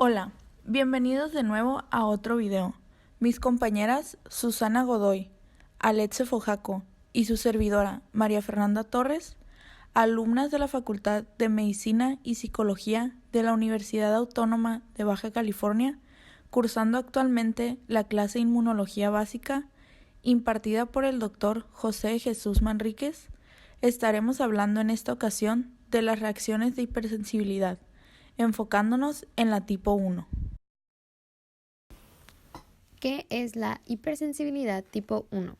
Hola, bienvenidos de nuevo a otro video. Mis compañeras Susana Godoy, Aletze Fojaco y su servidora María Fernanda Torres, alumnas de la Facultad de Medicina y Psicología de la Universidad Autónoma de Baja California, cursando actualmente la clase Inmunología Básica, impartida por el Dr. José Jesús Manríquez, estaremos hablando en esta ocasión de las reacciones de hipersensibilidad, enfocándonos en la tipo 1. ¿Qué es la hipersensibilidad tipo 1?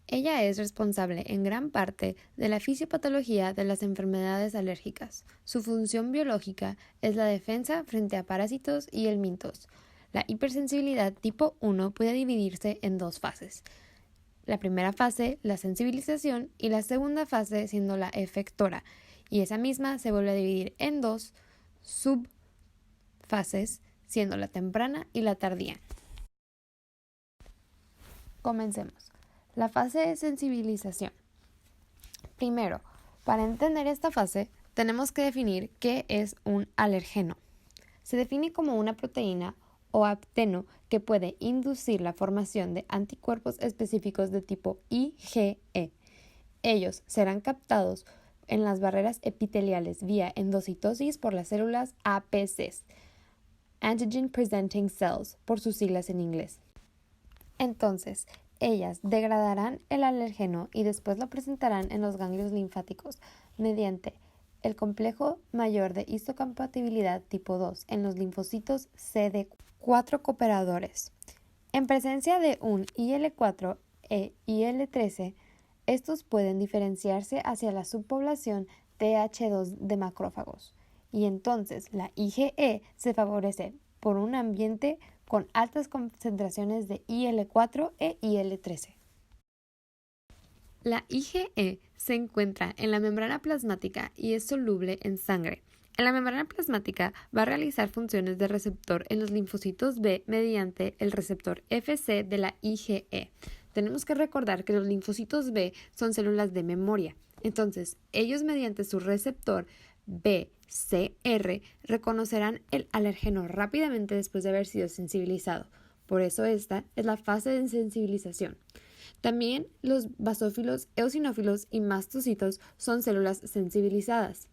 Ella es responsable en gran parte de la fisiopatología de las enfermedades alérgicas. Su función biológica es la defensa frente a parásitos y helmintos. La hipersensibilidad tipo 1 puede dividirse en dos fases. La primera fase, la sensibilización, y la segunda fase siendo la efectora, y esa misma se vuelve a dividir en dos subfases, siendo la temprana y la tardía. Comencemos. La fase de sensibilización. Primero, para entender esta fase, tenemos que definir qué es un alergeno. Se define como una proteína o apteno que puede inducir la formación de anticuerpos específicos de tipo IgE. Ellos serán captados en las barreras epiteliales vía endocitosis por las células APCs, Antigen Presenting Cells, por sus siglas en inglés. Entonces, ellas degradarán el alergeno y después lo presentarán en los ganglios linfáticos mediante el complejo mayor de histocompatibilidad tipo 2 en los linfocitos CD4 cooperadores. En presencia de un IL-4 e IL-13, estos pueden diferenciarse hacia la subpoblación TH2 de macrófagos, y entonces la IgE se favorece por un ambiente con altas concentraciones de IL-4 e IL-13. La IgE se encuentra en la membrana plasmática y es soluble en sangre. En la membrana plasmática va a realizar funciones de receptor en los linfocitos B mediante el receptor Fc de la IgE. Tenemos que recordar que los linfocitos B son células de memoria. Entonces, ellos mediante su receptor BCR reconocerán el alergeno rápidamente después de haber sido sensibilizado. Por eso esta es la fase de sensibilización. También los basófilos, eosinófilos y mastocitos son células sensibilizadas.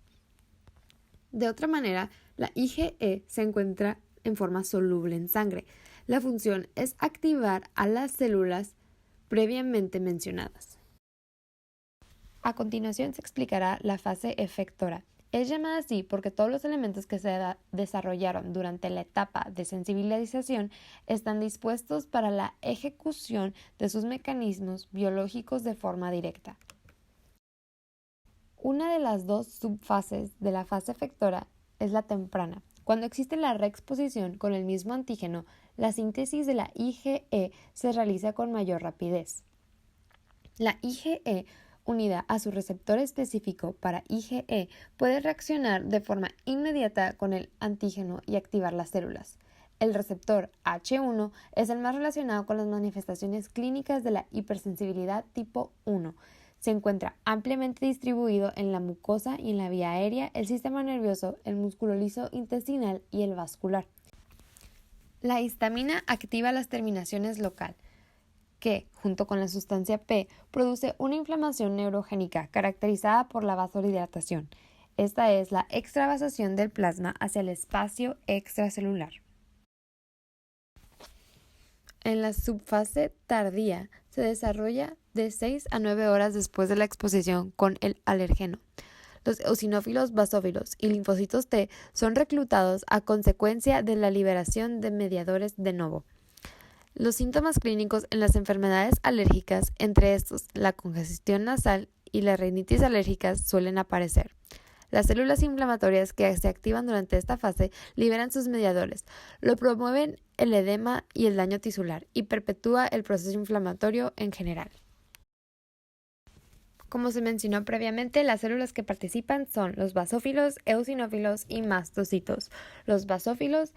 De otra manera, la IgE se encuentra en forma soluble en sangre. La función es activar a las células previamente mencionadas. A continuación se explicará la fase efectora. Es llamada así porque todos los elementos que se desarrollaron durante la etapa de sensibilización están dispuestos para la ejecución de sus mecanismos biológicos de forma directa. Una de las dos subfases de la fase efectora es la temprana. Cuando existe la reexposición con el mismo antígeno, la síntesis de la IgE se realiza con mayor rapidez. La IgE unida a su receptor específico para IgE puede reaccionar de forma inmediata con el antígeno y activar las células. El receptor H1 es el más relacionado con las manifestaciones clínicas de la hipersensibilidad tipo 1. Se encuentra ampliamente distribuido en la mucosa y en la vía aérea, el sistema nervioso, el músculo liso intestinal y el vascular. La histamina activa las terminaciones local, que, junto con la sustancia P, produce una inflamación neurogénica caracterizada por la vasodilatación. Esta es la extravasación del plasma hacia el espacio extracelular. En la subfase tardía se desarrolla de 6 a 9 horas después de la exposición con el alergeno. Los eosinófilos, basófilos y linfocitos T son reclutados a consecuencia de la liberación de mediadores de novo. Los síntomas clínicos en las enfermedades alérgicas, entre estos la congestión nasal y la rinitis alérgicas, suelen aparecer. Las células inflamatorias que se activan durante esta fase liberan sus mediadores, lo promueven el edema y el daño tisular y perpetúa el proceso inflamatorio en general. Como se mencionó previamente, las células que participan son los basófilos, eosinófilos y mastocitos. Los basófilos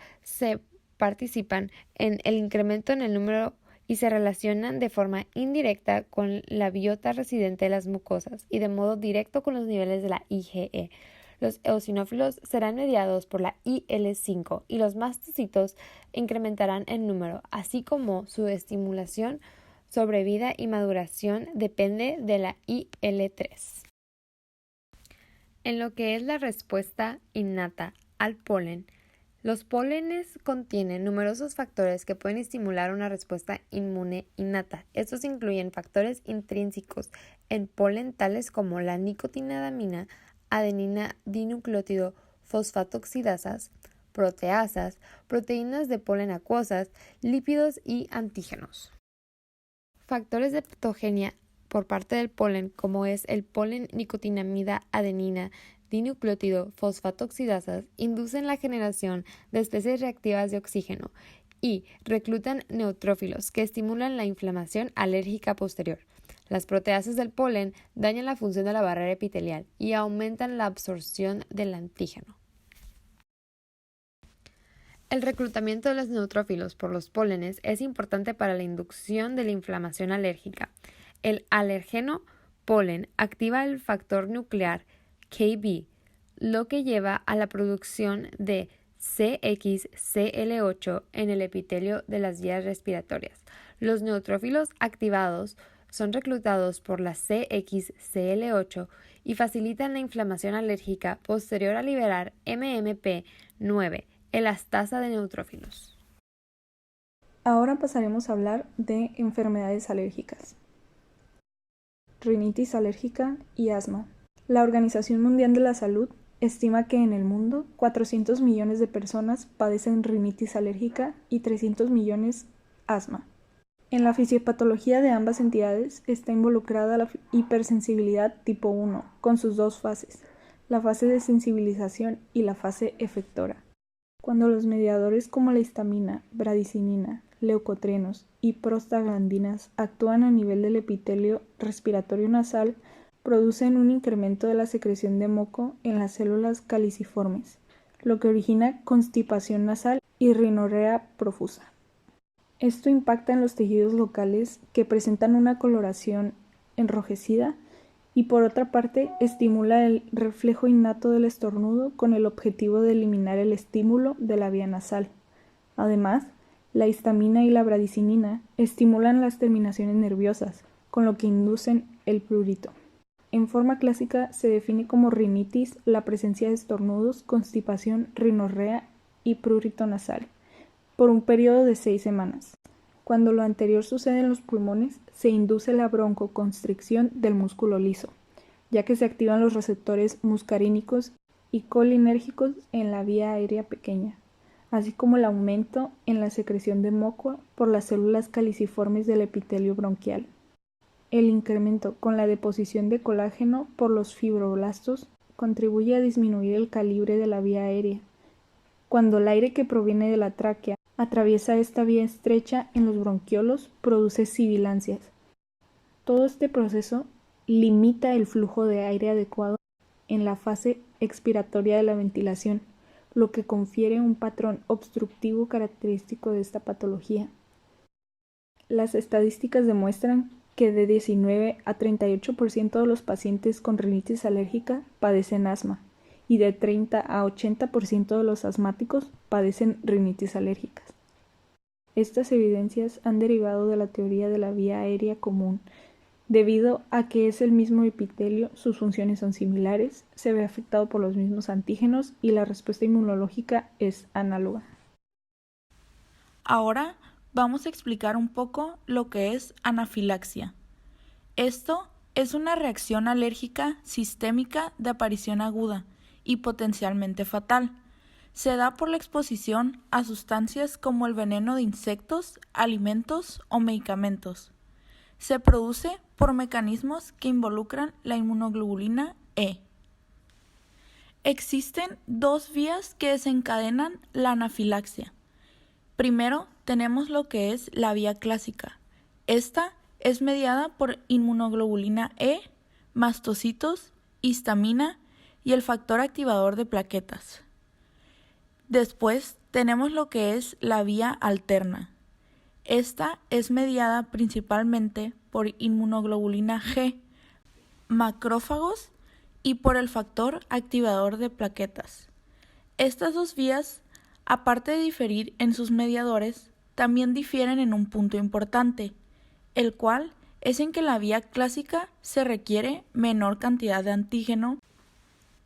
participan en el incremento en el número y se relacionan de forma indirecta con la biota residente de las mucosas y de modo directo con los niveles de la IgE. Los eosinófilos serán mediados por la IL-5 y los mastocitos incrementarán en número, así como su estimulación, sobrevida y maduración depende de la IL-3. En lo que es la respuesta innata al polen, los pólenes contienen numerosos factores que pueden estimular una respuesta inmune innata. Estos incluyen factores intrínsecos en polen tales como la nicotinamida, adenina dinucleótido fosfatooxidasas, proteasas, proteínas de polen acuosas, lípidos y antígenos. Factores de patogenia por parte del polen, como es el polen nicotinamida, adenina dinucleótido fosfatooxidasas, inducen la generación de especies reactivas de oxígeno y reclutan neutrófilos que estimulan la inflamación alérgica posterior. Las proteasas del polen dañan la función de la barrera epitelial y aumentan la absorción del antígeno. El reclutamiento de los neutrófilos por los pólenes es importante para la inducción de la inflamación alérgica. El alergeno polen activa el factor nuclear Kb, lo que lleva a la producción de CXCL8 en el epitelio de las vías respiratorias. Los neutrófilos activados son reclutados por la CXCL8 y facilitan la inflamación alérgica posterior a liberar MMP9, elastasa de neutrófilos. Ahora pasaremos a hablar de enfermedades alérgicas. Rinitis alérgica y asma. La Organización Mundial de la Salud estima que en el mundo 400 millones de personas padecen rinitis alérgica y 300 millones asma. En la fisiopatología de ambas entidades está involucrada la hipersensibilidad tipo 1, con sus dos fases, la fase de sensibilización y la fase efectora. Cuando los mediadores como la histamina, bradicinina, leucotrenos y prostaglandinas actúan a nivel del epitelio respiratorio nasal, producen un incremento de la secreción de moco en las células caliciformes, lo que origina constipación nasal y rinorrea profusa. Esto impacta en los tejidos locales que presentan una coloración enrojecida y por otra parte estimula el reflejo innato del estornudo con el objetivo de eliminar el estímulo de la vía nasal. Además, la histamina y la bradicinina estimulan las terminaciones nerviosas, con lo que inducen el prurito. En forma clásica se define como rinitis la presencia de estornudos, constipación, rinorrea y prurito nasal, por un periodo de 6 semanas. Cuando lo anterior sucede en los pulmones, se induce la broncoconstricción del músculo liso, ya que se activan los receptores muscarínicos y colinérgicos en la vía aérea pequeña, así como el aumento en la secreción de moco por las células caliciformes del epitelio bronquial. El incremento con la deposición de colágeno por los fibroblastos contribuye a disminuir el calibre de la vía aérea. Cuando el aire que proviene de la tráquea atraviesa esta vía estrecha en los bronquiolos, produce sibilancias. Todo este proceso limita el flujo de aire adecuado en la fase expiratoria de la ventilación, lo que confiere un patrón obstructivo característico de esta patología. Las estadísticas demuestran que de 19 a 38% de los pacientes con rinitis alérgica padecen asma y de 30 a 80% de los asmáticos padecen rinitis alérgicas. Estas evidencias han derivado de la teoría de la vía aérea común. Debido a que es el mismo epitelio, sus funciones son similares, se ve afectado por los mismos antígenos y la respuesta inmunológica es análoga. Ahora vamos a explicar un poco lo que es anafilaxia. Esto es una reacción alérgica sistémica de aparición aguda y potencialmente fatal. Se da por la exposición a sustancias como el veneno de insectos, alimentos o medicamentos. Se produce por mecanismos que involucran la inmunoglobulina E. Existen dos vías que desencadenan la anafilaxia. Primero tenemos lo que es la vía clásica. Esta es mediada por inmunoglobulina E, mastocitos, histamina y el factor activador de plaquetas. Después tenemos lo que es la vía alterna. Esta es mediada principalmente por inmunoglobulina G, macrófagos y por el factor activador de plaquetas. Estas dos vías, aparte de diferir en sus mediadores, también difieren en un punto importante, el cual es en que la vía clásica se requiere menor cantidad de antígeno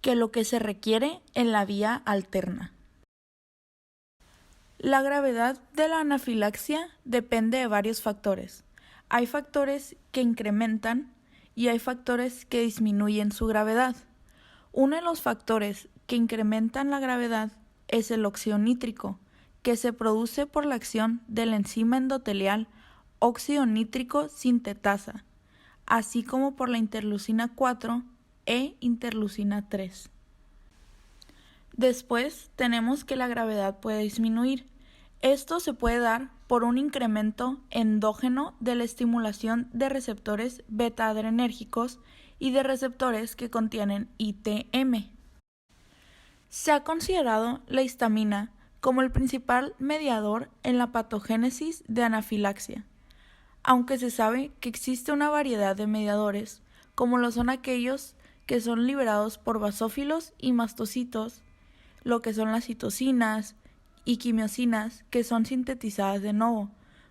que lo que se requiere en la vía alterna. La gravedad de la anafilaxia depende de varios factores. Hay factores que incrementan y hay factores que disminuyen su gravedad. Uno de los factores que incrementan la gravedad es el óxido nítrico, que se produce por la acción de la enzima endotelial óxido nítrico sintetasa, así como por la interleucina 4 e interleucina 3. Después tenemos que la gravedad puede disminuir. Esto se puede dar por un incremento endógeno de la estimulación de receptores beta-adrenérgicos y de receptores que contienen ITM. Se ha considerado la histamina como el principal mediador en la patogénesis de anafilaxia, aunque se sabe que existe una variedad de mediadores, como lo son aquellos que son liberados por basófilos y mastocitos, lo que son las citocinas y quimiosinas que son sintetizadas de nuevo,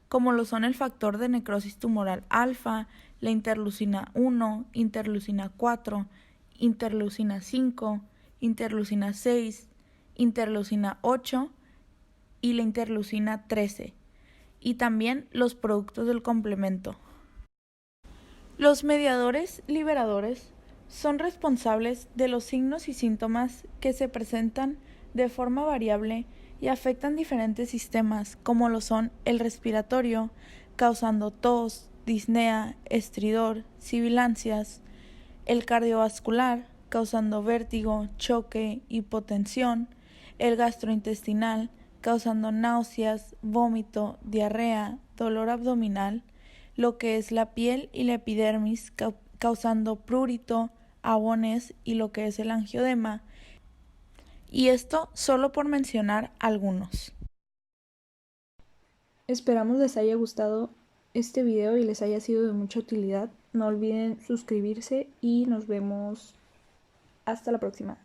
como lo son el factor de necrosis tumoral alfa, la interleucina 1, interleucina 4, interleucina 5, interleucina 6, interleucina 8 y la interleucina 13, y también los productos del complemento. Los mediadores liberadores son responsables de los signos y síntomas que se presentan de forma variable y afectan diferentes sistemas, como lo son el respiratorio, causando tos, disnea, estridor, sibilancias, el cardiovascular, causando vértigo, choque, hipotensión, el gastrointestinal, causando náuseas, vómito, diarrea, dolor abdominal, lo que es la piel y la epidermis, causando prurito, abones y lo que es el angiodema, y esto solo por mencionar algunos. Esperamos les haya gustado este video y les haya sido de mucha utilidad. No olviden suscribirse y nos vemos hasta la próxima.